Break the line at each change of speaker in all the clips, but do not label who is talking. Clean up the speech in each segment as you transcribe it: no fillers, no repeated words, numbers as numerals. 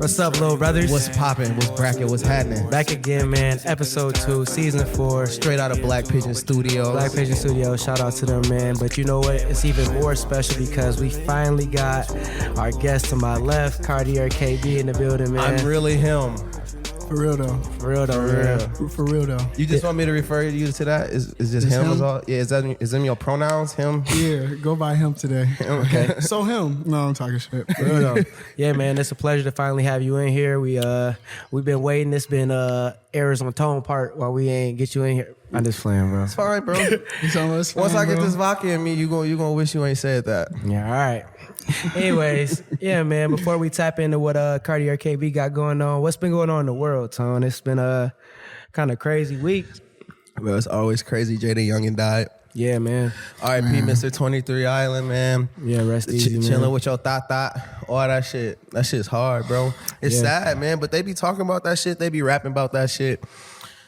What's up, little brothers?
What's poppin'? What's bracket? What's happening?
Back again, man. Episode 2, season 4.
Straight out of Black Pigeon Studios.
Black Pigeon Studios. Shout out to them, man. But you know what? It's even more special because we finally got our guest to my left, Cartier KB, in the building, man.
I'm really him.
For real though.
For real though.
For real though.
You just want me to refer you to that? Is just him? Is all? Yeah. Is them your pronouns? Him?
Yeah. Go by him today.
Okay.
So him. No, I'm talking shit.
For real though. Yeah, man. It's a pleasure to finally have you in here. We've been waiting. It's been errors on tone part while we ain't get you in here. I'm just playing, bro.
It's fine, bro. Once I get this vodka in me, you gonna wish you ain't said that.
Yeah. All right. Anyways, yeah, man, before we tap into what Cartier KB got going on, what's been going on in the world, Tone? It's been a kind of crazy week.
Well, it's always crazy. Jada Youngin died.
Yeah, man.
R.I.P. Mr. 23 Island, man.
Yeah, rest easy, man.
Chilling with your thought. All that shit. That shit's hard, bro. It's sad, man, but they be talking about that shit. They be rapping about that shit.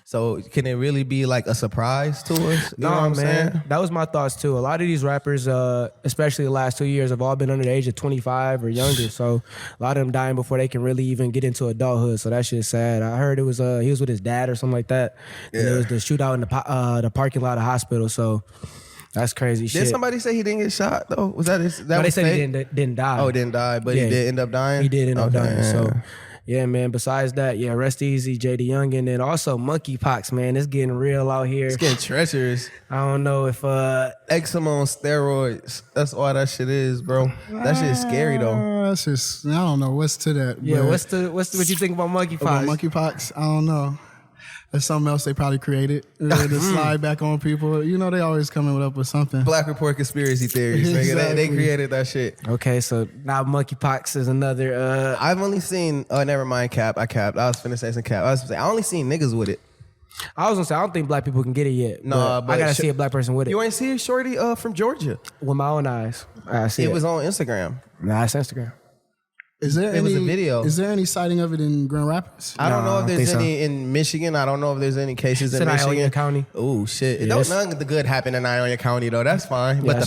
So can it really be like a surprise to us? You know what I'm saying?
That was my thoughts too. A lot of these rappers, especially the last 2 years, have all been under the age of 25 or younger. So a lot of them dying before they can really even get into adulthood. So that shit's sad. I heard it was he was with his dad or something like that. Yeah. And it was the shootout in the parking lot of the hospital. So that's crazy shit.
Did somebody say he didn't get shot though? Was that his?
No, they said he didn't die.
Oh, didn't die, but he did end up dying.
He did end up dying.
Yeah.
So. Yeah, man. Besides that, rest easy, Jada Youngin, and also monkeypox, man. It's getting real out here.
It's getting treacherous.
I don't know if
eczema on steroids. That's all that shit is, bro. That shit is scary though.
That's just, I don't know what's to that.
Yeah, what you think about monkeypox?
About monkeypox, I don't know. That's something else they probably created to slide back on people. You know, they always coming up with something.
Black Report conspiracy theories. Exactly. They created that shit.
Okay, so now monkeypox is another.
I've only seen. Oh, never mind. Cap. I capped. I was finna say some cap. I only seen niggas with it.
I was gonna say I don't think black people can get it yet.
No,
but I gotta see a black person with it.
You ain't see a shorty from Georgia
with my own eyes. I see it.
It was on Instagram.
Nah, it's Instagram.
Was a video. Is there any sighting of it in Grand Rapids?
I don't know if there's any in Michigan. I don't know if there's any cases in Michigan.
Ionia County.
Oh shit! Don't none of the good happen in Ionia County though. That's fine. But the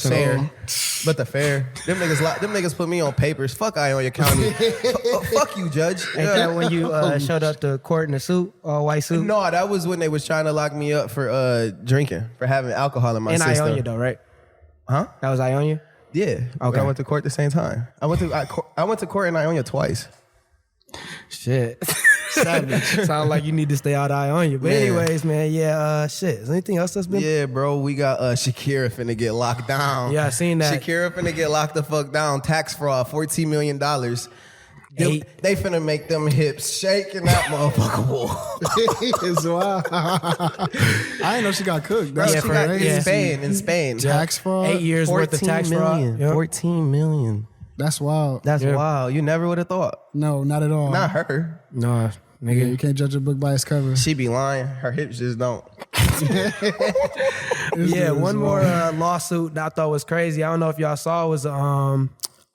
fair. Them niggas put me on papers. Fuck Ionia County. Fuck you, judge.
Ain't that when you showed up to court in a suit, all white suit?
No, that was when they was trying to lock me up for drinking, for having alcohol in my system.
In Ionia though, right?
Huh?
That was Ionia.
Yeah. Okay. I went to court the same time. I went to court in Ionia twice.
Shit. Savage. Sound like you need to stay out of Ionia. But anyways, man, shit. Is there anything else that's been?
Yeah, bro. We got Shakira finna get locked down.
Yeah, I seen that.
Shakira finna get locked the fuck down. Tax fraud, $14 million. They finna make them hips shake in that motherfucker wall.
It's wild. I didn't know she got cooked. That's
in Spain.
Tax fraud?
8 years worth of tax fraud.
Yep. 14 million.
That's wild.
That's wild. You never would have thought.
No, not at all.
Not her.
No, nigga.
Yeah, you can't judge a book by its cover.
She be lying. Her hips just don't.
One more lawsuit that I thought was crazy. I don't know if y'all saw was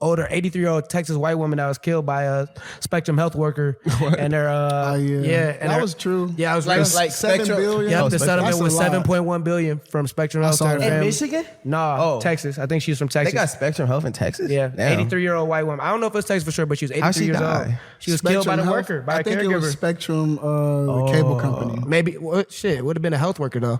older 83-year-old Texas white woman that was killed by a Spectrum health worker. And their and
that was true.
Yeah, I was
like
$7 billion.
Yep, the settlement was $7.1 billion from Spectrum Health.
In Michigan?
No, Texas. I think she's from Texas.
They got Spectrum Health in Texas?
Yeah, 83-year-old white woman. I don't know if it's Texas for sure, but she was 83 years old. She was killed by the worker, by a caregiver. I think it was
Spectrum cable company.
Maybe it would have been a health worker though.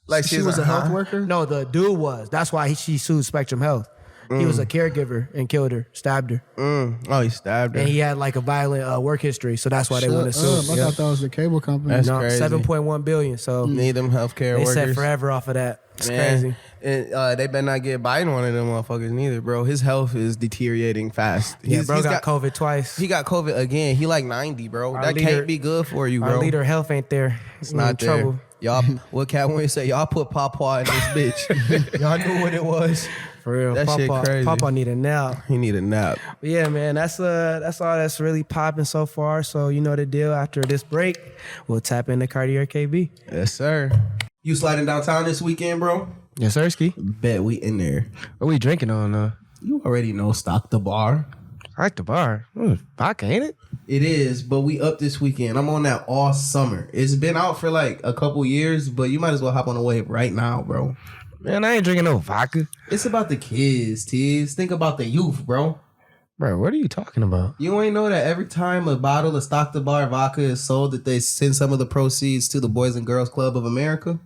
Like she was a health worker?
No, the dude was. That's why she sued Spectrum Health. He was a caregiver and killed her, stabbed her.
Oh, he stabbed her.
And he had like a violent work history, so that's why they went to sue.
I thought that was the cable company.
That's crazy.
$7.1 billion. So
need them healthcare workers.
They set forever off of that. It's crazy.
And they better not get Biden one of them motherfuckers neither, bro. His health is deteriorating fast.
Bro got COVID twice.
He got COVID again. He like 90, bro. That can't be good for you, bro.
Our leader health ain't there.
It's not there. Trouble. Y'all, what Cat Wayne say? Y'all put Papa in this bitch. Y'all knew what it was.
For real,
that shit crazy.
Papa need a nap.
He need a nap.
But yeah, man, that's all that's really popping so far. So you know the deal. After this break, we'll tap into Cartier KB.
Yes, sir. You sliding downtown this weekend, bro?
Yes, sir, Ski.
Bet we in there.
What we drinking on?
You already know. Stock the bar.
I like the bar. Vodka, ain't it?
It is, but we up this weekend. I'm on that all summer. It's been out for like a couple years, but you might as well hop on the wave right now, bro.
Man, I ain't drinking no vodka.
It's about the kids, Tiz. Think about the youth, bro.
Bro, what are you talking about?
You ain't know that every time a bottle of Stock the Bar vodka is sold, that they send some of the proceeds to the Boys and Girls Club of America?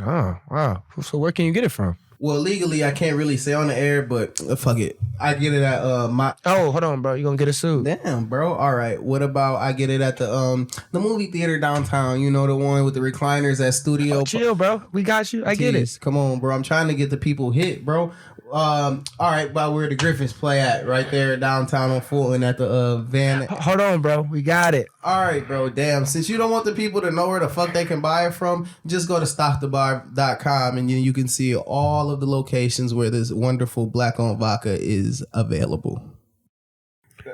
Oh, wow. So where can you get it from?
Well, legally, I can't really say on the air, but fuck it. I get it at my...
Oh, hold on, bro. You gonna get a suit.
Damn, bro. All right. What about I get it at the movie theater downtown? You know, the one with the recliners at Studio...
Oh, chill, bro. We got you. I get it.
Come on, bro. I'm trying to get the people hit, bro. All right, about where the Griffins play at, right there downtown on Fulton at the van.
Hold on, bro. We got it.
All right, bro. Damn. Since you don't want the people to know where the fuck they can buy it from, just go to stockthebar.com and you can see all of the locations where this wonderful black-owned vodka is available.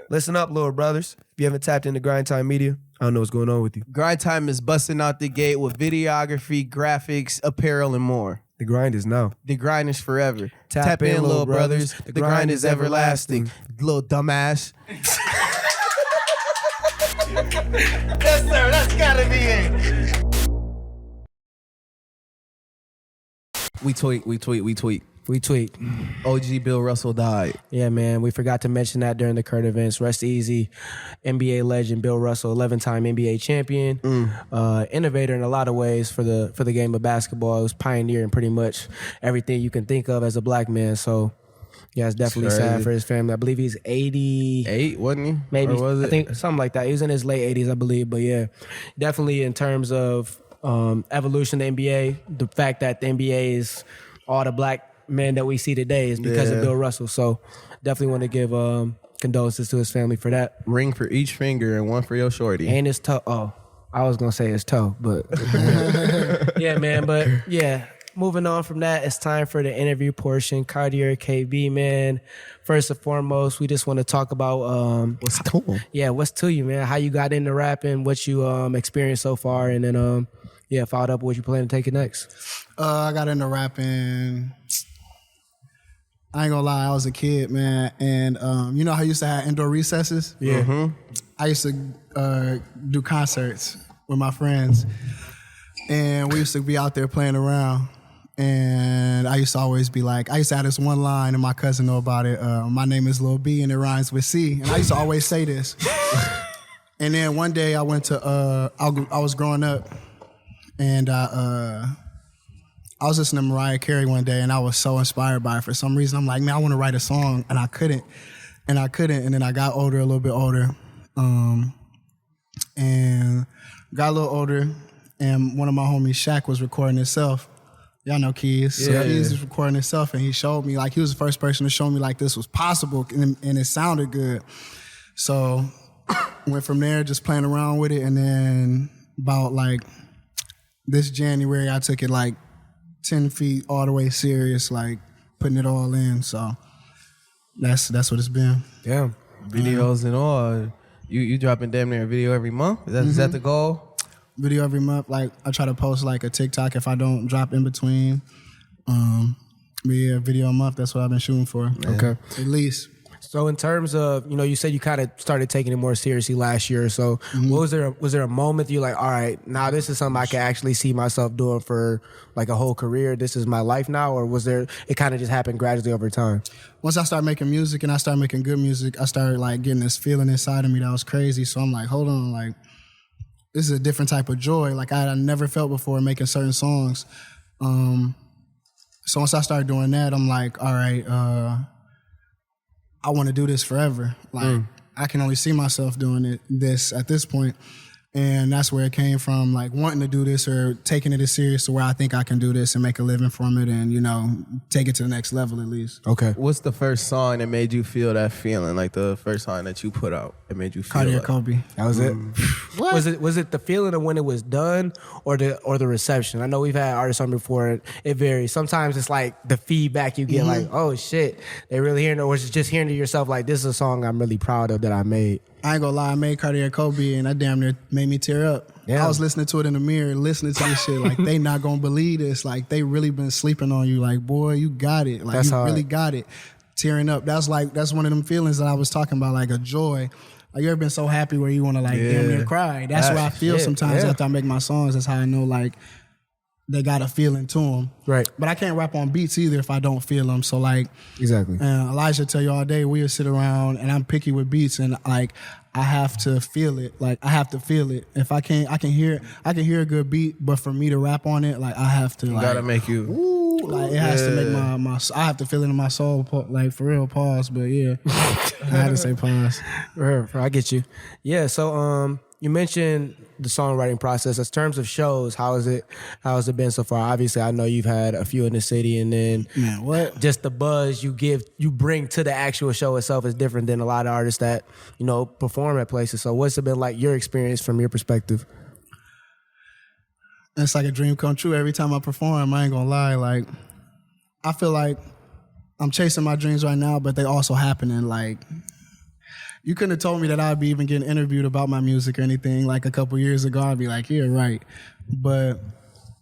Listen up, little brothers. If you haven't tapped into Grind Time Media, I don't know what's going on with you.
Grind Time is busting out the gate with videography, graphics, apparel, and more.
The grind is now.
The grind is forever.
Tap in, little brothers.
The grind is everlasting. Little dumbass. Yes, sir. That's gotta be it. We tweet. OG Bill Russell died.
Yeah, man. We forgot to mention that during the current events. Rest easy. NBA legend Bill Russell, 11-time NBA champion, innovator in a lot of ways for the game of basketball. He was pioneering pretty much everything you can think of as a black man. So, yeah, it's definitely sad for his family. I believe he's 88,
wasn't he?
Maybe.
Or was it?
I think something like that. He was in his late 80s, I believe. But yeah, definitely in terms of evolution of the NBA, the fact that the NBA is all the black men that we see today is because of Bill Russell. So definitely want to give condolences to his family for that.
Ring for each finger and one for your shorty.
And his toe. Oh, I was going to say his toe, but yeah, man. But yeah, moving on from that, it's time for the interview portion. Cartier KB, man. First and foremost, we just want to talk about
what's cool.
Yeah, what's to you, man? How you got into rapping, what you experienced so far, and then followed up what you plan to take it next.
I got into rapping. I ain't gonna lie, I was a kid, man, and you know how I used to have indoor recesses?
Yeah.
Mm-hmm.
I used to do concerts with my friends, and we used to be out there playing around, and I used to always be like, I used to have this one line, and my cousin know about it, my name is Lil B, and it rhymes with C, and I used to always say this. And then one day I went to, I was growing up, and I was listening to Mariah Carey one day, and I was so inspired by it. For some reason, I'm like, man, I want to write a song, and I couldn't. And then I got older, a little bit older, and got a little older, and one of my homies, Shaq, was recording himself. Y'all know Keys. So Keys was recording himself, and he showed me, like, he was the first person to show me, like, this was possible, and it sounded good. So went from there, just playing around with it, and then about, like, this January, I took it, like, 10 feet all the way serious, like putting it all in. So that's what it's been.
Yeah.
Videos and all. You dropping damn near a video every month? Is that the goal?
Video every month. Like I try to post like a TikTok if I don't drop in between. But yeah, video a month. That's what I've been shooting for.
Yeah. Okay.
At least.
So in terms of, you said you kind of started taking it more seriously last year. So was there a moment you like, all right, now this is something I can actually see myself doing for like a whole career? This is my life now? Or was it kind of just happened gradually over time?
Once I started making music and I started making good music, I started like getting this feeling inside of me that was crazy. So I'm like, hold on, like this is a different type of joy. Like I never felt before making certain songs. So once I started doing that, I'm like, all right, I want to do this forever. Like I can only see myself doing this at this point. And that's where it came from, like wanting to do this or taking it as serious to where I think I can do this and make a living from it and, take it to the next level at least.
Okay.
What's the first song that made you feel that feeling? Like the first song that you put out, it made you feel
Cartier
like
KB.
That was it? What? Was it the feeling of when it was done or the reception? I know we've had artists on before. It varies. Sometimes it's like the feedback you get like, oh shit, they really hearing it, or it's just hearing to yourself like, this is a song I'm really proud of that I made.
I ain't gonna lie, I made Cartier KB and that damn near made me tear up.
Yeah.
I was listening to it in the mirror, listening to this shit, like they not gonna believe this. Like they really been sleeping on you. Like, boy, you got it. Like
that's
you
hard.
Really got it. Tearing up. That's one of them feelings that I was talking about, like a joy. Like you ever been so happy where you wanna like damn near cry? That's what I feel sometimes after I make my songs. That's how I know like they got a feeling to them.
Right.
But I can't rap on beats either if I don't feel them. So like,
Exactly.
Elijah tell you all day, we'll sit around and I'm picky with beats and like, I have to feel it. Like I have to feel it. If I can't, I can hear a good beat, but for me to rap on it, like I have to. Like,
Gotta make you.
Ooh, like it has to make my. I have to feel it in my soul. Like for real, pause. But yeah, I had to say pause.
I get you. Yeah. So you mentioned the songwriting process. In terms of shows, how has it been so far? Obviously, I know you've had a few in the city, and then
Man, what?
just the buzz you bring to the actual show itself is different than a lot of artists that perform at places. So what's it been like, your experience from your perspective?
It's like a dream come true every time I perform. I ain't gonna lie. Like I feel like I'm chasing my dreams right now, but they also happening. Like you couldn't have told me that I'd be even getting interviewed about my music or anything like a couple years ago. I'd be like, yeah, right. But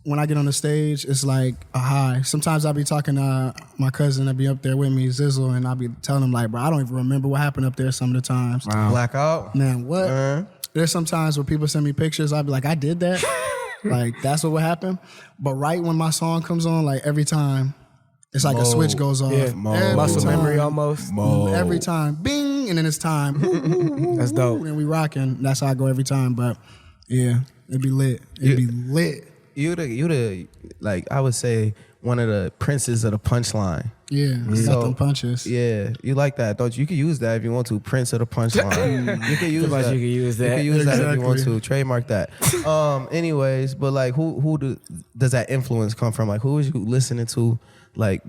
when I get on the stage, it's like a high. Sometimes I'll be talking to my cousin that be up there with me, Zizzle, and I'll be telling him like, bro, I don't even remember what happened up there some of the times.
Wow. Blackout.
Man, what? There's some times where people send me pictures, I'll be like, I did that. Like, that's what would happen. But right when my song comes on, like every time, it's like a switch goes off.
Yeah, muscle memory almost.
Every time, bing, and then it's time.
That's dope.
And we rocking. That's how I go every time. But yeah, it'd be lit. It'd be lit.
You the like I would say one of the princes of the punchline.
Yeah, got them punches.
Yeah, you like that, don't you? You can use that if you want to. Prince of the punchline. You can use that.
You can use that.
You can use that if you want
Exactly.
to. Trademark that. Anyways, but like, who does that influence come from? Like, who was you listening to? Like,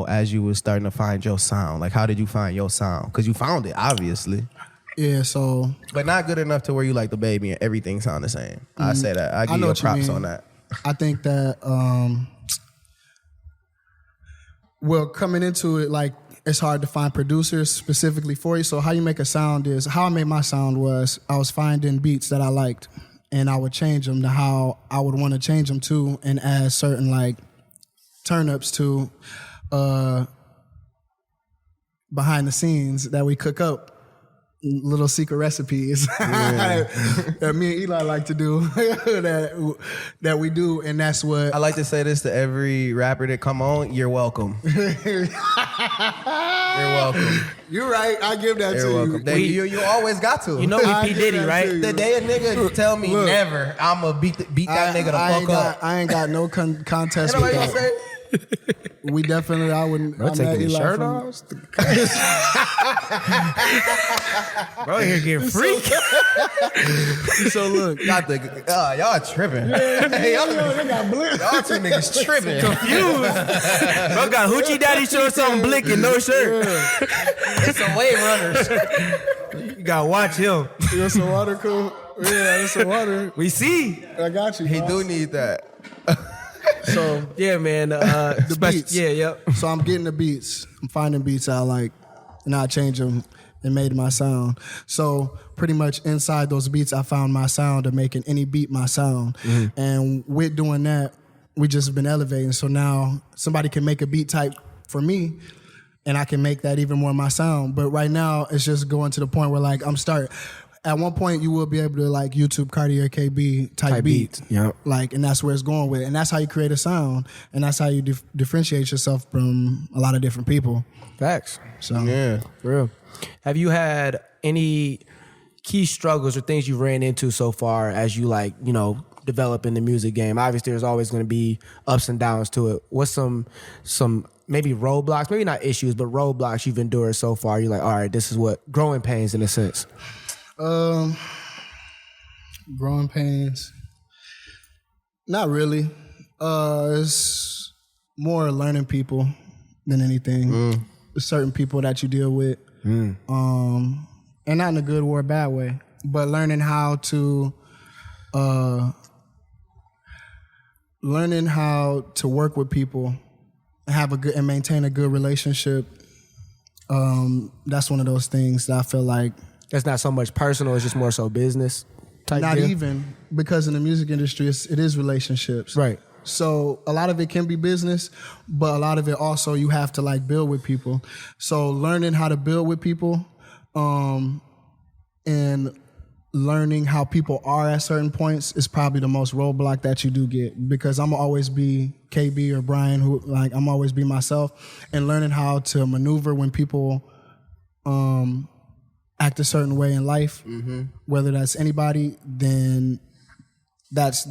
as you were starting to find your sound. Like, how did you find your sound? Because you found it, obviously.
Yeah, so.
But not good enough to where you like the baby and everything sound the same. I say that. I give you props on that.
I think that, coming into it, like, it's hard to find producers specifically for you. So how you make a sound is, how I made my sound was, I was finding beats that I liked, and I would change them to how I would want to change them to, and add certain, like, turn-ups to behind the scenes that we cook up. Little secret recipes that me and Eli like to do that we do, and that's what
I like to say this to every rapper that come on. You're welcome. You're welcome.
You're right. I give that
You're
to
welcome.
you.
You always got to.
You know
I
EP
give
Diddy,
that
right?
to you.
The day a nigga tell me never, I'ma beat that nigga the fuck up.
I ain't got no contest
You know
with
what I'm
that.
saying?
We definitely, I wouldn't.
Bro, taking his shirt off. Bro, here getting freak.
So look,
Y'all tripping. Hey, y'all two niggas tripping.
Confused. Bro got hoochie daddy shorts on, blick and no shirt.
It's some wave runners.
You gotta watch him.
you want some water, cool? Yeah, there's some water.
We see.
I got you.
He
boss.
do need that.
So
Yeah, man.
the beats.
Yeah, yep.
So I'm getting the beats. I'm finding beats I like, and I change them and made my sound. So pretty much inside those beats, I found my sound of making any beat my sound. And with doing that, we just been elevating. So now somebody can make a beat type for me, and I can make that even more my sound. But right now, it's just going to the point where like I'm starting. At one point, you will be able to like YouTube Cartier KB type beat.
Yep.
Like, and that's where it's going with. And that's how you create a sound. And that's how you differentiate yourself from a lot of different people.
Facts.
So
Yeah.
For real. Have you had any key struggles or things you ran into so far as you develop in the music game? Obviously, there's always going to be ups and downs to it. What's some maybe roadblocks, maybe not issues, but roadblocks you've endured so far? You're like, all right, this is what growing pains in a sense.
Growing pains. Not really. It's more learning people than anything. Certain people that you deal with. And not in a good or a bad way, but learning how to work with people and have a good and maintain a good relationship. That's one of those things that I feel like
That's not so much personal, it's just more so business type
not
deal.
even, because in the music industry, it is relationships.
Right.
So a lot of it can be business, but a lot of it also you have to like build with people. So learning how to build with people, and learning how people are at certain points is probably the most roadblock that you do get, because I'm gonna always be KB or Brian, who like I'm always be myself, and learning how to maneuver when people act a certain way in life, whether that's anybody, then that's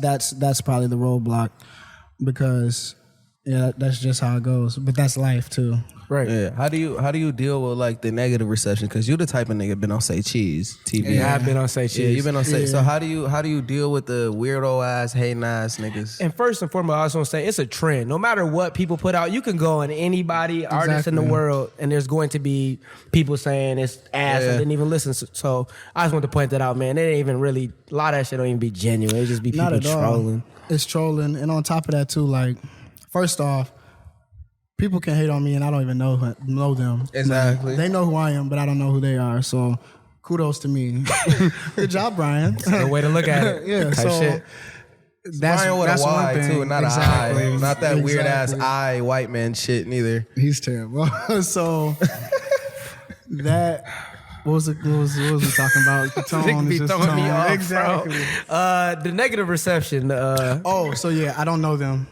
probably the roadblock, because that's just how it goes. But that's life too.
Right.
Yeah. How do you deal with like the negative reception? Because you the type of nigga been on Say Cheese TV.
Yeah, I've been on Say Cheese.
Yeah, you've been on Say. So how do you deal with the weirdo ass, hating ass niggas?
And first and foremost, I was gonna say it's a trend. No matter what people put out, you can go on anybody, artist in the world, and there's going to be people saying it's ass and didn't even listen. So I just want to point that out, man. It ain't even really, a lot of that shit don't even be genuine. It just be people
Not at all.
trolling.
It's trolling, and on top of that too, like first off, people can hate on me and I don't even know them.
Exactly.
They know who I am, but I don't know who they are. So kudos to me. Good job, Brian.
That's the way to look at it.
Yeah.
Type
So
shit.
that's
Brian with a
one
Y
thing.
too, not
Exactly.
an I. Not that weird ass
Exactly.
I white man shit neither.
He's terrible. So that. What was we talking about? The tone
Nigga be
is just
throwing me
tone.
off,
Exactly.
bro. The negative reception.
Oh, so yeah, I don't know them.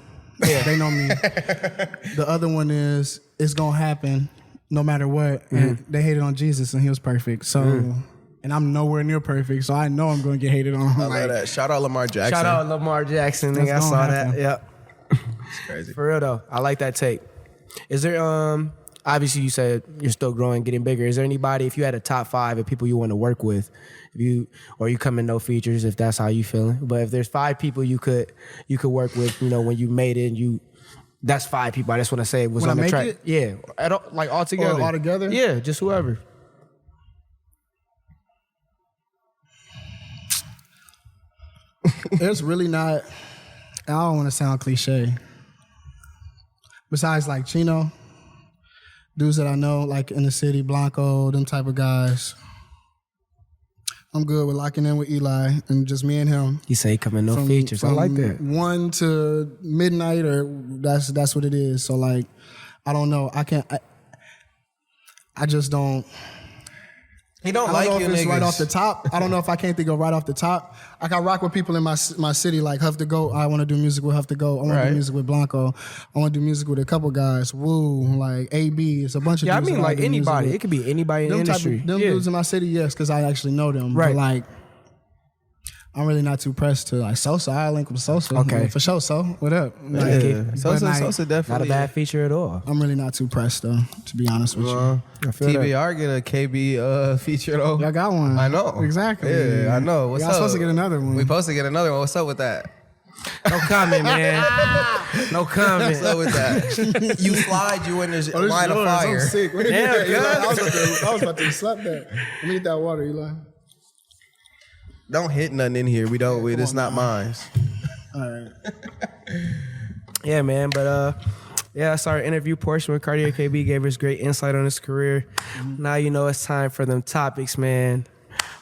Yeah, they know me. The other one is it's gonna happen no matter what. And they hated on Jesus and he was perfect. So and I'm nowhere near perfect, so I know I'm gonna get hated on.
I love that. Shout out Lamar Jackson.
Shout out Lamar Jackson. Nigga, I
That's
saw
gonna
that.
happen.
Yep.
It's crazy.
For real though, I like that take. Is there obviously you said you're still growing, getting bigger. Is there anybody, if you had a top 5 of people you want to work with, if you come in no features, if that's how you feeling, but if there's 5 people you could work with, you know, when you made it, and that's 5 people. I just want to say was
When
on
I
the
make
track.
it?
Yeah, like all together.
All together?
Yeah, just whoever.
There's really not. I don't want to sound cliche. Besides like Chino, dudes that I know, like in the city, Blanco, them type of guys. I'm good with locking in with Eli and just me and him.
You say come in no features. I like that.
1 to midnight, or that's what it is. So like, I don't know. I just don't.
He don't
I
like
don't know
you
if it's
niggas.
right off the top. I don't know if I can't think of right off the top. Like I rock with people in my city, like Huff to Go. I want to do music with Huff to Go. I want to do music with Blanco. I want to do music with a couple guys. Woo, like AB. It's a bunch of
Yeah, I
dudes
mean
that I
like
do music
anybody.
with.
It could be anybody in the
Them
industry.
them
Yeah.
dudes in my city, yes, because I actually know them.
Right.
But like, I'm really not too pressed to like Sosa. I link with Sosa.
Okay.
Like, for sure. So what up? Like,
Yeah.
but,
Sosa
like,
definitely.
Not a bad feature at all.
I'm really not too pressed though, to be honest with you.
I feel that.
TBR get a KB feature though.
Y'all got one.
I know.
Exactly.
Yeah, I know. What's
Y'all
up?
supposed to get another one.
We supposed to get another one. What's up with that?
No comment, man. No comment.
What's up with that? You slide, you in this line of fire.
I'm sick.
Damn,
Eli,
good.
I was about to slap that. Let me get that water, Eli.
Don't hit nothing in here. We don't. It's not mine.
All right.
Yeah, man. But that's our interview portion with Cartier KB. Gave us great insight on his career. Now you know it's time for them topics, man.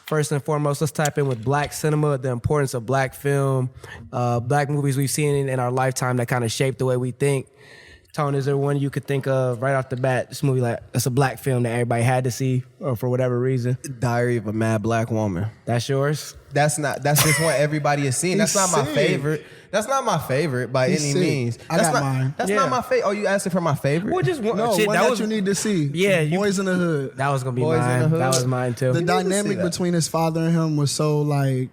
First and foremost, let's tap in with black cinema, the importance of black film, black movies we've seen in our lifetime that kind of shaped the way we think. Tone, is there one you could think of right off the bat? This movie, like, it's a black film that everybody had to see, or for whatever reason.
Diary of a Mad Black Woman.
That's yours?
That's just what everybody has seen. That's not my
sick.
favorite. That's not my favorite by
He's
any
sick.
means.
I
That's
got
not,
mine.
That's
Yeah.
not my favorite. Oh, you asking for my favorite?
Well, just one.
No,
Shit,
one that you need to see.
Yeah,
Boys in the Hood.
That was gonna be
Boys in the
mine.
Hood.
That was mine too.
The
need to see
dynamic
that.
between his father and him was so like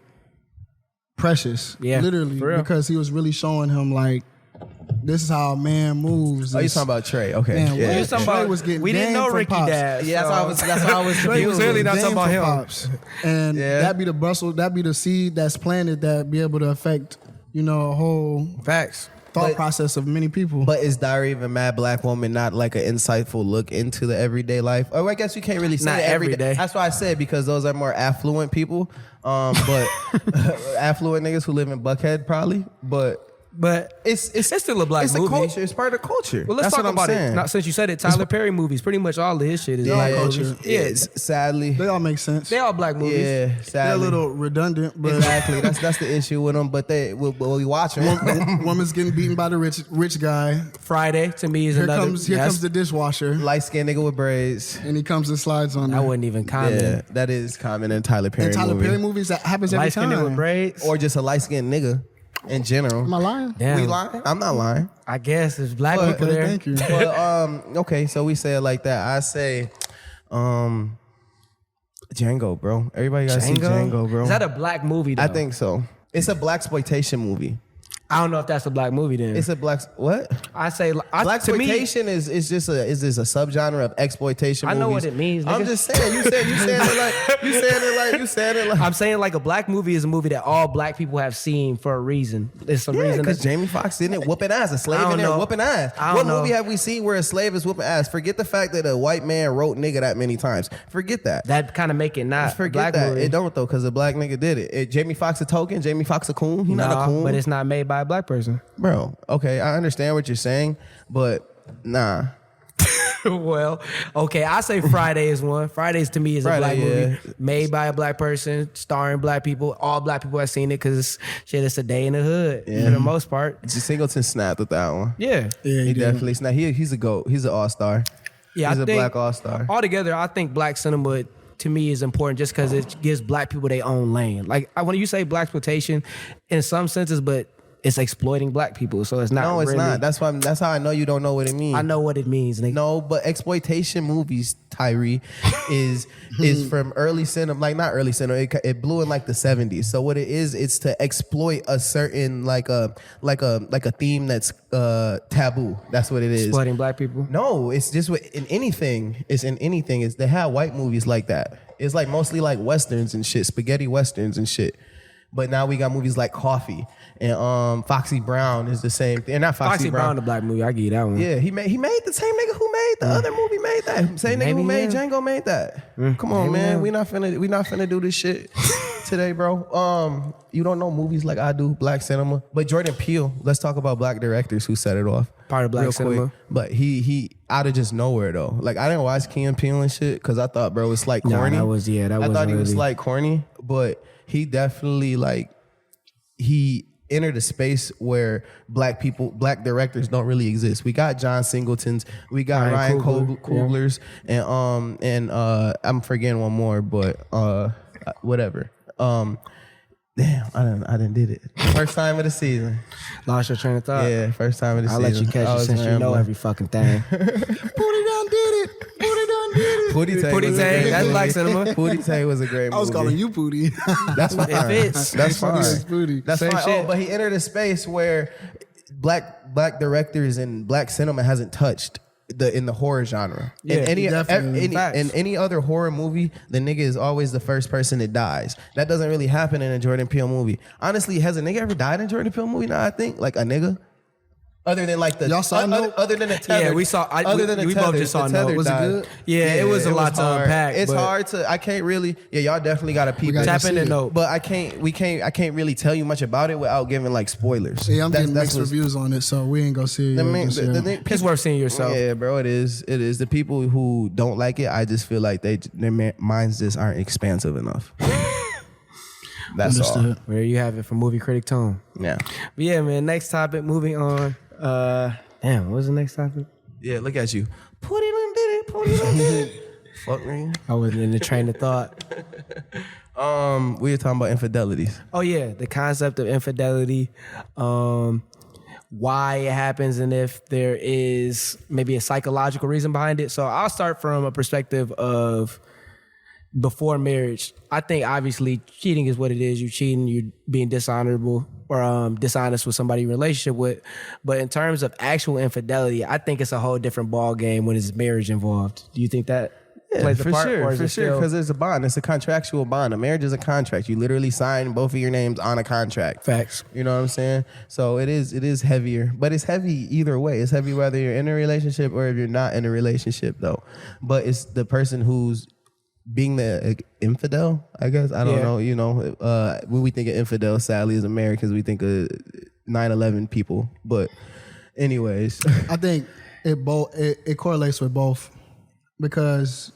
precious.
Yeah,
literally,
for real.
because he was really showing him like this is how a man moves.
Oh, you
This-
talking about Trey? Okay.
Man,
yeah.
what?
We was talking
Trey
about-
was getting
we didn't
game
know
from
Ricky
Pops.
Dad.
Yeah, that's why I was.
Trey
He was clearly not
game
talking about
from
him.
Pops. And
Yeah.
that be the bustle, that be the seed that's planted that be able to affect, a whole
Facts.
thought
But-
process of many people.
But is Diary of a Mad Black Woman not like an insightful look into the everyday life? Or I guess you can't really say
Not
every
every day.
That's why I said, because those are more affluent people. But affluent niggas who live in Buckhead probably. But
But it's still a black
it's
movie.
It's a culture. It's part of the culture.
Well, let's
That's
talk
what I'm
about
saying.
it. Not since you said it, Tyler Perry movies. Pretty much all of his shit is black culture.
Yeah, sadly.
They all make sense.
They all black movies.
Yeah,
They're a
sadly.
little redundant, but
Exactly. That's the issue with them. But we watch them.
woman's getting beaten by the rich guy.
Friday to me is
Here
another.
comes the dishwasher,
Light skinned nigga with braids.
and he comes and slides on
I
there.
wouldn't even comment.
Yeah, that is common in Tyler Perry
And Tyler
movie.
Perry movies, that happens every
Light skinned
time.
with braids.
Or just a light skinned nigga in general.
Am I lying?
Damn.
We lying? I'm not lying.
I guess there's black
But-
people there.
Thank you.
But okay, so we say it like that. I say Django, bro. Everybody gotta see Django, bro.
Is that a black movie? Though?
I think so. It's a blaxploitation movie.
I don't know if that's a black movie. Then
It's a what?
I say to me,
Blaxploitation is just a subgenre of exploitation.
I know
movies.
what it means,
I'm
nigga.
just saying. You saying it like.
I'm saying like a black movie is a movie that all black people have seen for a reason. It's a
Yeah,
reason.
because Jamie Foxx in it whooping ass. A slave
I don't
in there
know.
whooping ass.
I don't
What
know.
movie have we seen where a slave is whooping ass? Forget the fact that a white man wrote nigga that many times. Forget that.
That kind of make it not a
Forget
black
that.
movie.
It don't though, because a black nigga did it. Jamie Foxx a token. Jamie Foxx a coon. He not a coon.
but it's not made by a black person.
Bro, okay, I understand what you're saying, but nah.
Well, okay, I say Friday is one. Fridays to me is a black
Friday,
movie made by a black person, starring black people. All black people have seen it because it's a day in the hood for the most part.
Singleton snapped with that one.
Yeah,
Yeah,
He
did.
definitely snapped. He's a GOAT. He's an all-star.
yeah.
He's
I
a
think
black all-star.
Altogether, I think black cinema to me is important just because it gives black people their own lane. Like when you say blaxploitation, in some senses, but it's exploiting black people, so it's not.
No, it's
really,
not. That's how I know you don't know what it means.
I know what it means. Nigga.
No, but exploitation movies, Tyree, is from early cinema, like not early cinema. It blew in like the 70s. So what it is, it's to exploit a certain like a theme that's taboo. That's what it is.
Exploiting black people.
No, it's just in anything. It's in anything. They have white movies like that. It's like mostly like westerns and shit, spaghetti westerns and shit. But now we got movies like Coffee and Foxy Brown is the same thing. Not Foxy
Brown, the black movie. I give you that one.
Yeah, he made the same nigga who made the other movie made that. Same nigga who
Maybe,
made
yeah.
Django made that. Come on, man. We not finna do this shit today, bro. You don't know movies like I do, black cinema. But Jordan Peele, let's talk about black directors who set it off.
Part of black
real
cinema.
quick. But he out of just nowhere though. Like I didn't watch Key and Peele and shit because I thought, bro, it's like corny.
that
I
wasn't
thought he was
really-
like corny, but he definitely he entered a space where black directors don't really exist. We got John Singletons, we got Ryan Coogler's, and I'm forgetting one more, but whatever. Damn, I didn't did it. First time of the season.
Lost your train of thought.
Yeah, first time of the
I'll
season.
let you catch
I
it
was
since you know
rambling.
every fucking thing.
Pootie done did it. Pootie done did it.
Pootie Tang
Pootie
was a
Tang,
great
that's
movie.
black cinema.
Pootie Tang was a great movie.
I was calling you Pootie.
That's fine.
It fits.
That's fine.
It's Pootie.
That's
Same
fine.
shit.
Oh, but he entered a space where black directors and black cinema hasn't touched in the horror genre.
Yeah,
definitely.
In any other horror movie, the nigga is always the first person that dies. That doesn't really happen in a Jordan Peele movie. Honestly, has a nigga ever died in a Jordan Peele movie? Now I think like a nigga. Other than like the
Y'all saw Nope?
other than the tether.
Yeah, we saw. we both just saw no.
Was it good?
Yeah, it was a lot to
hard.
unpack.
It's
but
hard to. I can't really. Yeah, y'all definitely got to peep
gotta
it.
go
Tap
see
in and
it.
know.
But I can't really tell you much about it without giving like spoilers.
Yeah, I'm getting mixed
what's-
reviews on it, so we ain't gonna see it.
I mean,
just yet.
It's worth seeing yourself.
Yeah, bro, it is. It is. The people who don't like it, I just feel like their minds just aren't expansive enough. That's
Understood.
There you have it from Movie Critic Tone.
all. Yeah.
But yeah, man. Next topic. Moving on. Damn, what was the next topic?
Yeah, look at you. Put it on, did it. Put it on, did it. Fuck me.
I wasn't in the train of thought.
We were talking about infidelities.
Oh yeah, the concept of infidelity, why it happens, and if there is maybe a psychological reason behind it. So I'll start from a perspective of before marriage. I think obviously cheating is what it is. You're cheating, you're being dishonorable or dishonest with somebody you're in a relationship with. But in terms of actual infidelity, I think it's a whole different ball game when it's marriage involved. Do you think that plays a
for
part?
sure,
or is
for
it
sure.
still-
Because there's a bond. It's a contractual bond. A marriage is a contract. You literally sign both of your names on a contract.
Facts.
You know what I'm saying? So it is heavier, but it's heavy either way. It's heavy whether you're in a relationship or if you're not in a relationship, though. But it's the person who's being the infidel, I guess. I don't
Yeah.
know. You know, when we think of infidel, sadly, as Americans, we think of 9/11 people. But anyways,
I think it correlates with both, because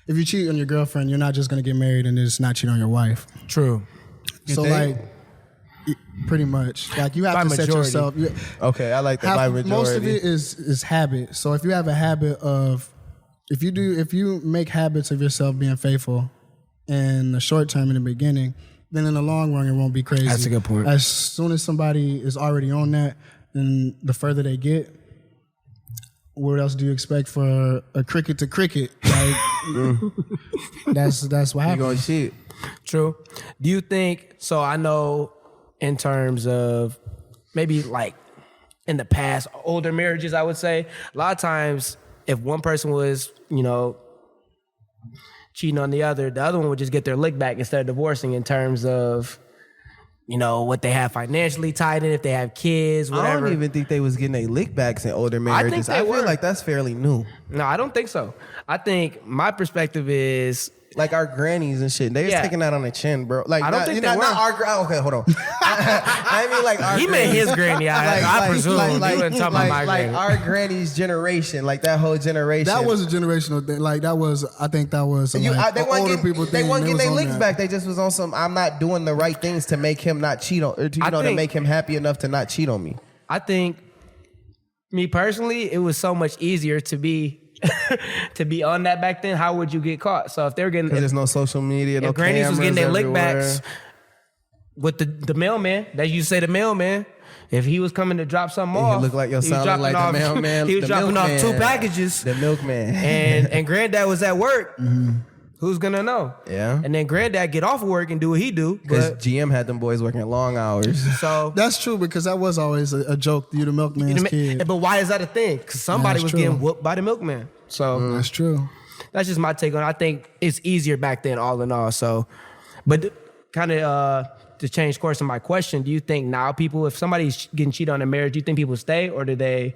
if you cheat on your girlfriend, you're not just gonna get married and just not cheat on your wife.
True.
So like, pretty much, like you have
By
to
majority.
set yourself.
okay, I like that by majority.
Most of it is habit. So if you have a habit of, if you make habits of yourself being faithful in the short term in the beginning, then in the long run it won't be crazy.
That's a good point.
As soon as somebody is already on that, then the further they get, what else do you expect for a cricket to cricket? Like, that's what
You
happens.
gonna cheat?
True. Do you think, so I know in terms of maybe like in the past, older marriages, I would say, a lot of times if one person was, cheating on the other one would just get their lick back instead of divorcing in terms of, what they have financially tied in, if they have kids, whatever.
I don't even think they was getting a lick backs in older marriages. I feel like that's fairly new.
No, I don't think so. I think my perspective is,
Like our grannies and shit, they was taking that on the chin, bro. Like
I don't think they were.
not our. Okay, hold on. I mean, like our.
he meant his granny. I presume. You wasn't talking about my
like
granny.
our granny's generation, like that whole generation.
That was a generational thing. Like I think that was
they
older people thing.
They weren't getting their
was on
licks
that.
back. They just was on some. I'm not doing the right things to make him not cheat on, or to make him happy enough to not cheat on me.
I think, me personally, it was so much easier to be on that back then. How would you get caught? So if they're getting,
There's no social media, no
if grannies
cameras
was getting their
everywhere.
lick backs with the mailman, that you say the mailman, if he was coming to drop something
And he
off,
look like your
he was
son,
dropping
like the
off-
mailman.
He was
the
dropping off
milkman.
2 packages,
The milkman.
and granddad was at work. Who's gonna know?
Yeah.
And then granddad get off work and do what he do.
Because
But
GM had them boys working long hours.
so.
That's true, because that was always a joke. You the milkman's kid.
But why is that a thing? Because somebody
That's
was
true.
getting whooped by the milkman. So
That's true.
that's just my take on it. I think it's easier back then, all in all. So, but kind of to change course of my question, do you think now people, if somebody's getting cheated on in marriage, do you think people stay, or do they?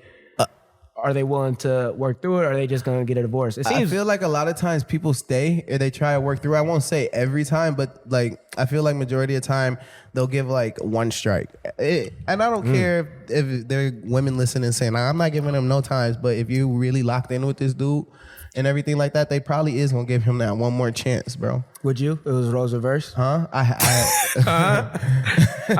Are they willing to work through it, or are they just going to get a divorce? It
I
seems.
feel like a lot of times people stay or they try to work through. I won't say every time, but like I feel like majority of the time they'll give like one strike. And I don't care if there are women listening saying, I'm not giving them no times, but if you really locked in with this dude and everything like that, they probably is going to give him that one more chance, bro.
Would you? It was roles reverse.
Huh?
I'm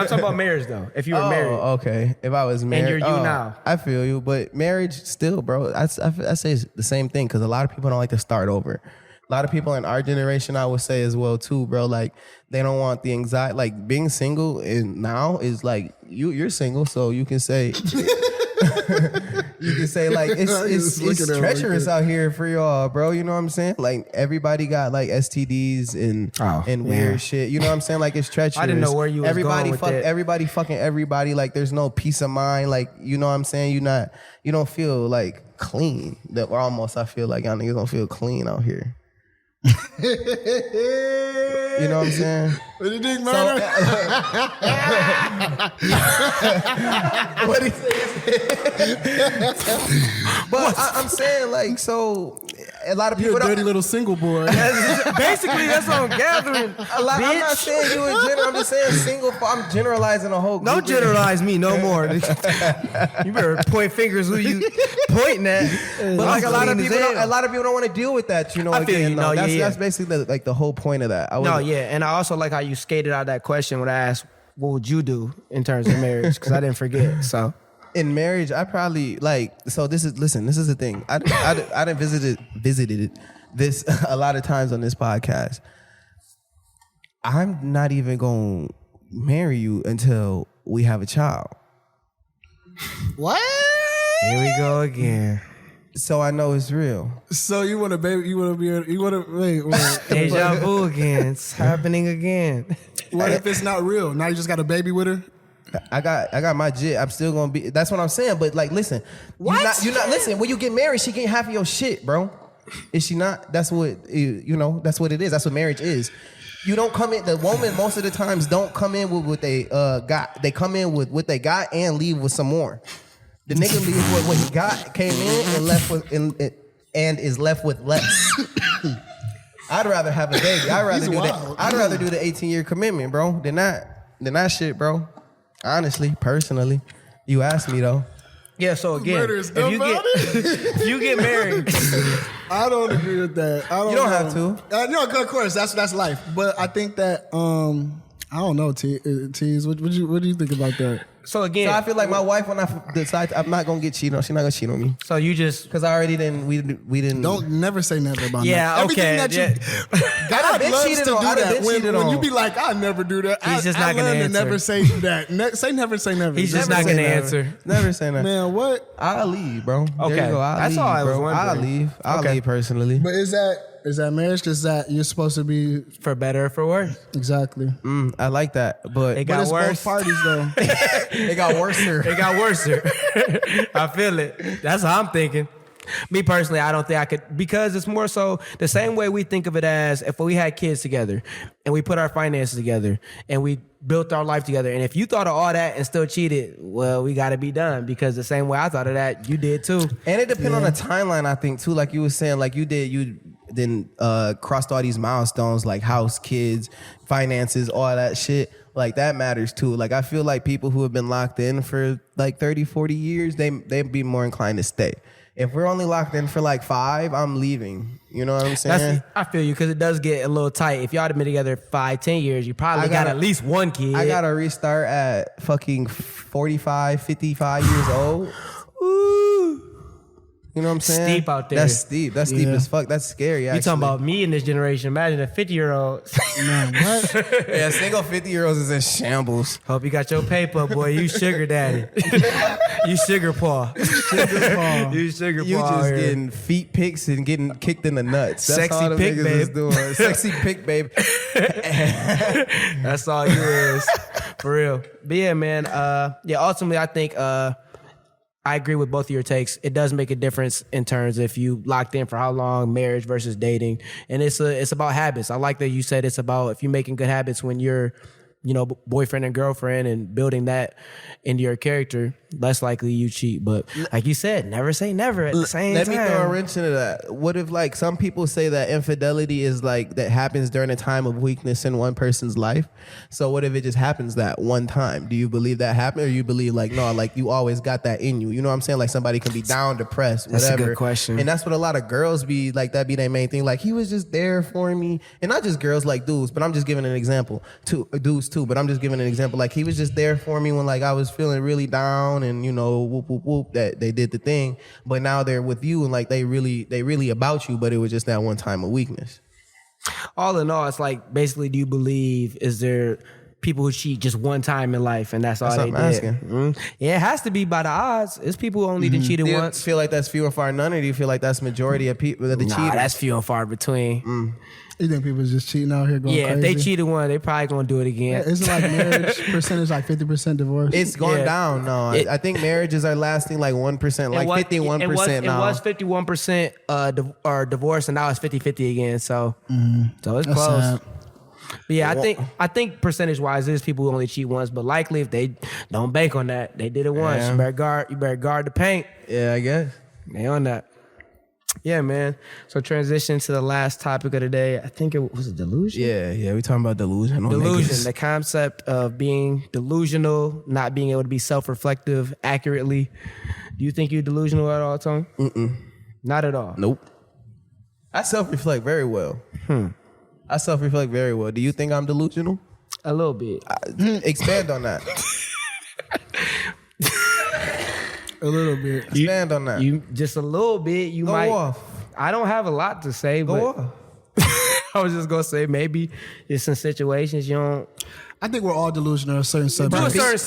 talking about marriage though. If you were married,
Okay. If I was married.
you're you now.
I feel you. But marriage still, bro, I say it's the same thing because a lot of people don't like to start over. A lot of people in our generation, I would say as well too, bro, like they don't want the anxiety. Like being single now is like you're single, so you can say like it's treacherous out here for y'all, bro. You know what I'm saying? Like everybody got like STDs and weird shit. You know what I'm saying? Like it's treacherous.
I didn't know where you was going with it.
Everybody fucking everybody. Like there's no peace of mind. Like you know what I'm saying? You don't feel like clean. Or almost I feel like y'all niggas don't feel clean out here. You know what I'm saying?
What do you think, murder?
What he says? But I'm saying like so. A lot of people
You're a
don't.
dirty little single boy.
basically that's what I'm gathering.
I'm not saying you in general. I'm just saying single. I'm generalizing a whole group.
Don't generalize me no more. You better point fingers who you pointing at.
But like a lot of people don't want to deal with that. You know,
I feel
again,
you.
though.
No,
That's basically the whole point of that.
And I also like how you skated out that question when I asked, "What would you do in terms of marriage?" Because I didn't forget. So
in marriage, I probably like. So this is the thing. I done visited this a lot of times on this podcast. I'm not even gonna marry you until we have a child.
What?
here we go again.
So I know it's real.
So you want a baby? You want to be? You want to wait?
Deja vu again. It's happening again.
What if it's not real? Now you just got a baby with her?
I got my jit. I'm still gonna be. That's what I'm saying. But like, listen,
What?
You're not listen. When you get married, she getting half of your shit, bro. Is she not? That's what That's what it is. That's what marriage is. You don't come in. The woman most of the times don't come in with what they got. They come in with what they got and leave with some more. The nigga leaves with what he got, came in and left with, and is left with less. I'd rather have a baby. I'd rather do that. I'd rather do the 18-year commitment, bro, than that shit, bro. Honestly, personally, you asked me though.
Yeah, so again,
Murder is
if
dumb
you get
about it.
if you get married,
I don't agree with that.
You don't have to.
No, of course, that's life. But I think that I don't know, Tease. What do you think about that?
so again,
So I feel like my wife, when I decide I'm not gonna get cheated on, she's not gonna cheat on me.
so you just
Cause I already didn't. We didn't.
Don't never say never about
Yeah,
that.
okay,
Everything that God
been
loves
cheated
to
on.
do
I done
that.
been cheated
When you
on.
be like, I never do that.
He's just
I
not gonna
learned to
answer.
never say that. Say never.
He's just
Never
not
say
gonna
never.
answer.
Never say that.
Man, what?
I'll leave, bro. There
Okay.
you go. I'll
That's
leave,
all I was
bro.
wondering.
I'll leave. I'll
Okay.
leave personally.
But is that marriage? Because that you're supposed to be
For better or for worse.
exactly.
I like that, but
It
But
got
it's
worse.
both parties though.
it got worse.
It got worse. I feel it. That's how I'm thinking. Me personally, I don't think I could, because it's more so the same way we think of it as if we had kids together and we put our finances together and we built our life together. And if you thought of all that and still cheated, well, we got to be done, because the same way I thought of that, you did too.
And it depends on the timeline, I think, too. Like you were saying, like you then crossed all these milestones, like house, kids, finances, all that shit. Like that matters too. Like I feel like people who have been locked in for like 30, 40 years, they'd be more inclined to stay. If we're only locked in for like 5, I'm leaving. You know what I'm saying?
I feel you, because it does get a little tight. If y'all had been together 5, 10 years, you probably
I
got
gotta-
at least one kid.
I gotta restart at fucking 45, 55 years old.
Ooh.
You know what I'm saying?
Steep out there.
That's steep. That's steep
Yeah.
as fuck. That's scary.
You
Actually.
talking about me in this generation. Imagine a 50-year-old.
Man, what?
Yeah, single 50-year-olds is in shambles.
Hope you got your paper, boy. You sugar daddy. You sugar paw. You sugar
You
paw.
just
here.
getting feet pics and getting kicked in the nuts. That's
Sexy
all the
pic,
niggas
babe.
is doing. Sexy pic, babe.
That's all you is. For real. But yeah, man. Ultimately, I think I agree with both of your takes. It does make a difference in terms if you locked in for how long, marriage versus dating. And it's about habits. I like that you said it's about if you're making good habits when you're, boyfriend and girlfriend and building that into your character, less likely you cheat. But like you said, never say never at the same
Let
time.
me throw a wrench into that. What if like some people say that infidelity is like that happens during a time of weakness in one person's life? So what if it just happens that one time? Do you believe that happened, or you believe like no, like you always got that in you? You know what I'm saying? Like somebody can be down, depressed,
That's a
whatever.
good question.
And that's what a lot of girls be like. That be their main thing. Like he was just there for me, and not just girls, like dudes. But I'm just giving an example to dudes too. But I'm just giving an example. Like he was just there for me when like I was feeling really down, and whoop whoop whoop, that they did the thing. But now they're with you, and like they really about you. But it was just that one time of weakness.
All in all, it's like basically, do you believe, is there people who cheat just one time in life and that's all
That's
they
what I'm
did?
asking.
Mhm. Yeah, it has to be by the odds. It's people who only done cheated
Do you
once.
feel like that's few and far none, or do you feel like that's majority of people that the
Nah,
cheaters?
that's few and far between.
You think people just cheating out here going
Yeah,
crazy?
if they cheated one, they probably gonna do it again.
Isn't like marriage percentage like 50% divorce?
It's going
Yeah.
down. No, I think marriages are lasting like 1%, like 51% now.
It was 51% or divorce, and now it's 50-50 again. So, so it's
That's
close.
sad.
But yeah, I think percentage wise, there's people who only cheat once, but likely if they don't bank on that, they did it once.
Yeah.
You better guard the paint.
Yeah, I guess.
They on that. Yeah, man. So transition to the last topic of the day. I think it was delusion.
Yeah. We talking about delusion.
Delusion, the concept of being delusional, not being able to be self-reflective accurately. Do you think you're delusional at all, Tony? Not at all.
Nope. I self-reflect very well. I self-reflect very well. Do you think I'm delusional?
A little bit.
Expand on that.
A little bit.
Expand on that.
You just a little bit. You
Go
might.
off.
I don't have a lot to say,
Go
but
off.
I was just gonna say maybe it's some situations you don't.
I think we're all delusional in certain
To a
subjects.
certain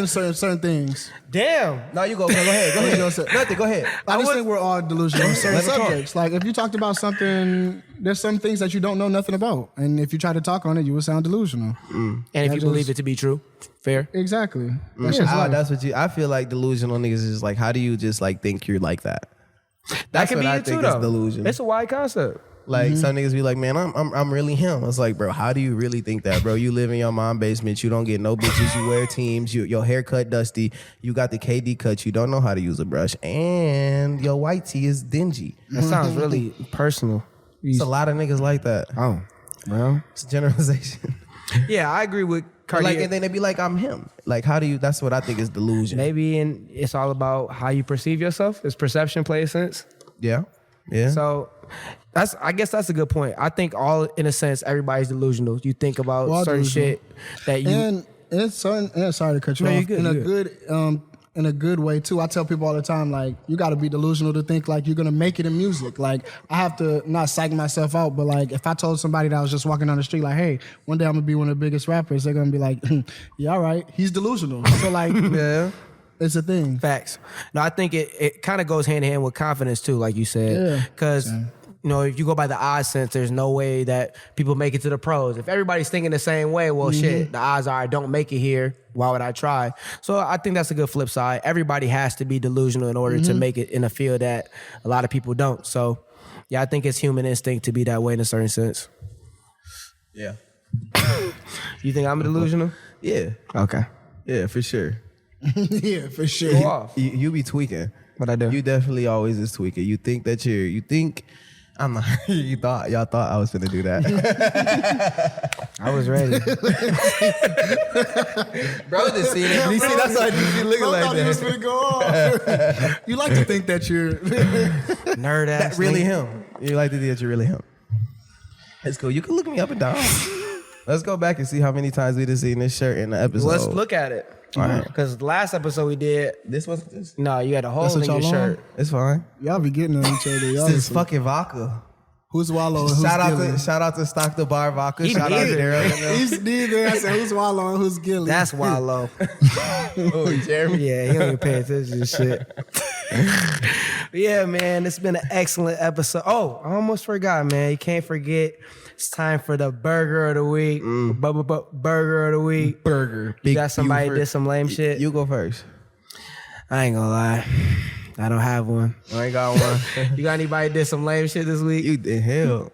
sense.
To certain things.
Damn.
No, you go. Go ahead. Go
You know
ahead.
what I'm saying?
Nothing. Go ahead.
I just think we're all delusional in certain
Let me talk.
subjects. Like if you talked about something, there's some things that you don't know nothing about, and if you try to talk on it, you would sound delusional.
And if you believe it to be true, fair.
Exactly. That's just life.
That's what you. I feel like delusional niggas is just like, how do you just like think you're like that?
That
That's
could
what
be
I
it
think
too,
is
though.
delusion.
It's a wide concept.
Like some niggas be like, man, I'm really him. It's like, bro, how do you really think that, bro? You live in your mom's basement. You don't get no bitches. You wear teams. Your haircut dusty. You got the KD cut. You don't know how to use a brush, and your white tee is dingy.
That sounds really personal.
It's a lot of niggas like that.
Oh, well.
It's a generalization.
Yeah, I agree with Cartier.
and then they be like, I'm him. Like, how do you? That's what I think is delusion.
Maybe it's all about how you perceive yourself. Does perception play a sense?
Yeah.
So I guess that's a good point. I think in a sense, everybody's delusional. You think about certain shit that you
and it's certain. And sorry to cut you off. In a good way too. I tell people all the time, like, you got to be delusional to think like you're gonna make it in music. Like, I have to not psych myself out, but like, if I told somebody that I was just walking down the street, like, hey, one day I'm gonna be one of the biggest rappers, they're gonna be like, yeah, all right, he's delusional. So like, yeah. It's a thing.
Facts. No, I think it kind of goes hand in hand with confidence too, like you said. Because, if you go by the odds sense, there's no way that people make it to the pros. If everybody's thinking the same way, well, shit, the odds are I don't make it here. Why would I try? So I think that's a good flip side. Everybody has to be delusional in order to make it in a field that a lot of people don't. So, yeah, I think it's human instinct to be that way in a certain sense.
Yeah.
You think I'm delusional?
Yeah.
Okay.
Yeah, for sure.
Yeah, for sure.
Go off.
You be tweaking.
What I do?
You definitely always is tweaking. You think that I'm not. Y'all thought I was gonna do that.
I was ready.
Bro, just seen it. You see, that's why you be looking like that.
Was gonna go off. You like to think that you're
nerd ass.
That's really him. You like to think that you're really him. It's cool. You can look me up and down. Let's go back and see how many times we just seen this shirt in the episode.
Let's look at it. All right. Because the last episode we did,
this wasn't this.
No, you had a hole in your shirt.
It's fine.
Y'all be getting on each other. Y'all
This is fucking vodka.
Who's Wallow? And
Shout out to Stock the Bar Vodka.
He
Shout out to
neither.
Daryl.
He's neither. I said, who's Wallow and who's Gilly?
That's Wallow.
Oh, Jeremy.
Yeah, he don't even pay attention to shit. Yeah, man, it's been an excellent episode. Oh, I almost forgot, man. You can't forget. It's time for the burger of the week. Burger of the week.
Burger.
You got somebody did some lame shit?
You go first.
I ain't gonna lie. I don't have one.
I ain't got one.
You got anybody did some lame shit this week?
You did hell.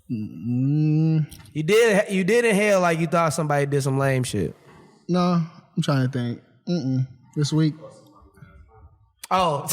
You did in hell like you thought somebody did some lame shit.
No, I'm trying to think. This week.
Oh.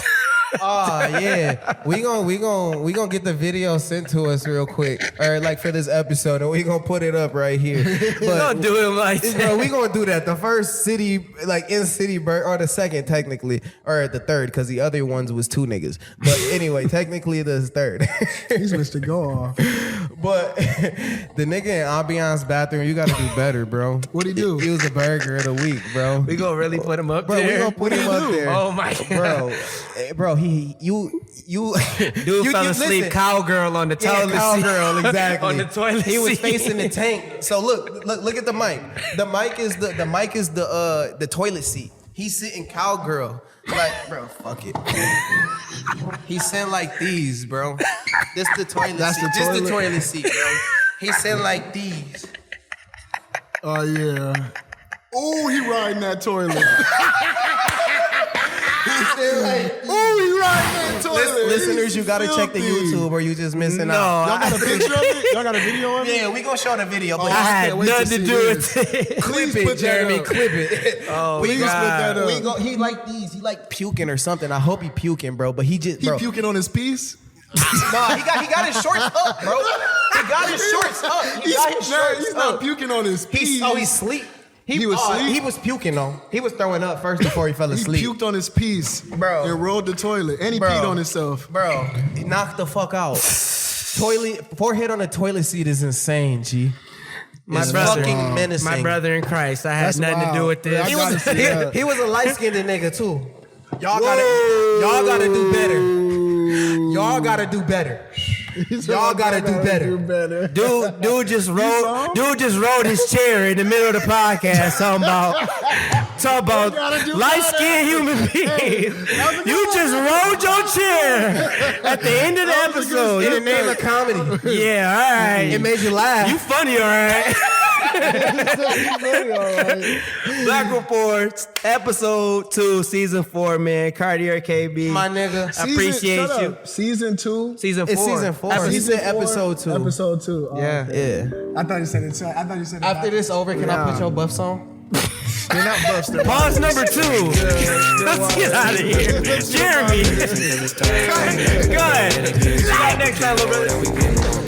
Oh yeah, we gonna get the video sent to us real quick, or like for this episode, and we gonna put it up right here. But
don't do it like that.
Bro, we gonna do that. The first city, like in city, or the second technically, or the third, because the other ones was 2 niggas. But anyway, technically the third.
He's supposed to go off.
But the nigga in Ambiance bathroom, you gotta do better, bro.
What'd he do?
He was a burger of the week, bro.
We gonna really put him up
Bro,
there?
we gonna put him up there.
Oh my God.
Bro, you
Dude fell asleep,
listen.
Cowgirl on the toilet seat.
Cowgirl, exactly.
On the toilet
He was
seat.
facing the tank. So look at the mic. The mic is the toilet seat. He's sitting cowgirl. Like, bro, fuck it. He's sitting like these, bro. This the toilet
That's
seat.
the
This
toilet.
the toilet seat, bro. He's sitting like these.
Oh yeah. Oh, he riding that toilet.
He's sitting like these.
Oh, he riding that toilet.
Listeners, you gotta check the
filthy.
YouTube or you just missing
No,
out.
Y'all got a picture of it? Y'all got a video of it?
Yeah, we gonna show the video. But
I had
can't wait to
nothing to
see
do
this.
with it.
clip
Please
it,
put that
Jeremy.
up.
Clip it.
Oh,
Please
God.
put that up.
We go. He like these. He like puking or something. I hope he puking, bro. But he just,
He
bro.
puking on his piece?
Nah, he got his shorts up, bro. He got his shorts up. He got his shorts
He's
up.
not puking on his piece.
He's asleep.
He was asleep?
He was puking though. He was throwing up first before he fell
He
asleep.
puked on his piece,
Bro.
and rolled the toilet, and he
Bro.
peed on himself.
Bro, he knocked the fuck out. Forehead on the toilet seat is insane, G.
My
It's
brother,
fucking menacing.
my brother in Christ. I had
That's
nothing to
wild.
do with this.
I
He
gotta
was,
see that.
he was a light-skinned nigga too. Y'all gotta do better. Y'all gotta do better. Y'all gotta do better.
Dude just rode his chair in the middle of the podcast talking about
gotta do
light-skinned human beings. You just rode your chair at the end of the episode.
In the name of comedy.
Yeah, all right.
It made you laugh.
You funny, all right. Black Reports, episode 2, season 4, man. Cartier KB.
My nigga.
I appreciate
Shut
you.
up. Season 2.
Season 4.
It's season 4.
Episode-
He said episode 2.
Episode 2. Oh,
Yeah.
Yeah.
I thought you said it. I thought you said it.
After this over, can I put your buffs on?
You're not Buster.
Pause number 2. Let's get out of here. Jeremy. Go ahead. See you next time, little brother.